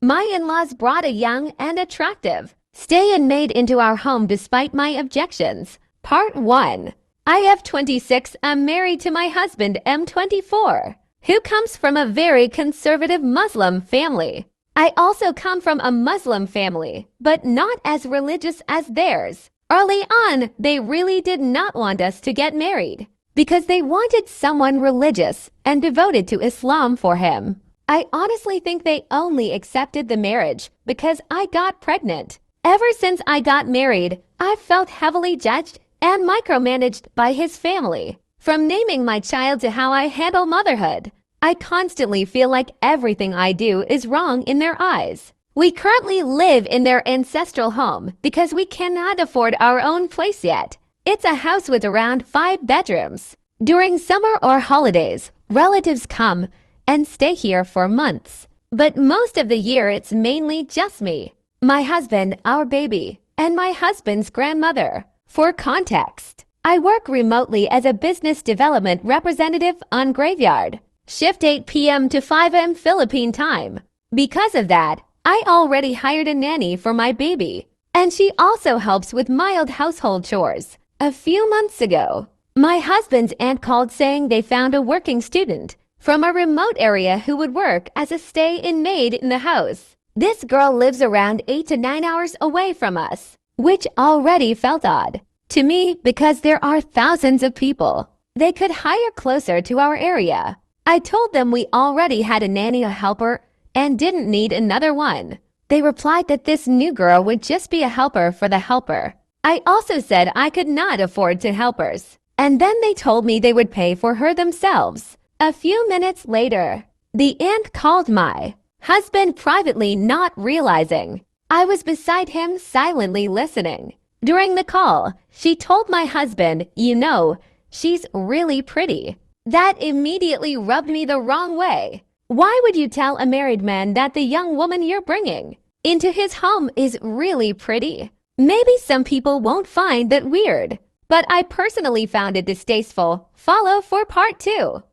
My in-laws brought a young and attractive stay-in maid into our home despite my objections. Part 1. I F 26 am married to my husband M 24, who comes from a very conservative Muslim family. I also come from a Muslim family, but not as religious as theirs. Early on, they really did not want us to get married because they wanted someone religious and devoted to Islam for him. I honestly think they only accepted the marriage because I got pregnant. Ever since I got married, I've felt heavily judged and micromanaged by his family. From naming my child to how I handle motherhood, I constantly feel like everything I do is wrong in their eyes. We currently live in their ancestral home because we cannot afford our own place yet. It's a house with around 5 bedrooms. During summer or holidays, relatives come and stay here for months. But most of the year it's mainly just me, my husband, our baby, and my husband's grandmother. For context, I work remotely as a business development representative on Graveyard, shift 8 p.m. to 5 a.m. Philippine time. Because of that, I already hired a nanny for my baby, and she also helps with mild household chores. A few months ago, my husband's aunt called saying they found a working student from a remote area who would work as a stay-in maid in the house. This girl lives around 8 to 9 hours away from us, which already felt odd to me because there are thousands of people they could hire closer to our area. I told them we already had a nanny, a helper, and didn't need another one. They replied that this new girl would just be a helper for the helper. I also said I could not afford 2 helpers, and then they told me they would pay for her themselves. A few minutes later, the aunt called my husband privately, not realizing I was beside him silently listening. During the call, she told my husband, "You know, she's really pretty." That immediately rubbed me the wrong way. Why would you tell a married man that the young woman you're bringing into his home is really pretty? Maybe some people won't find that weird, but I personally found it distasteful. Follow for part 2.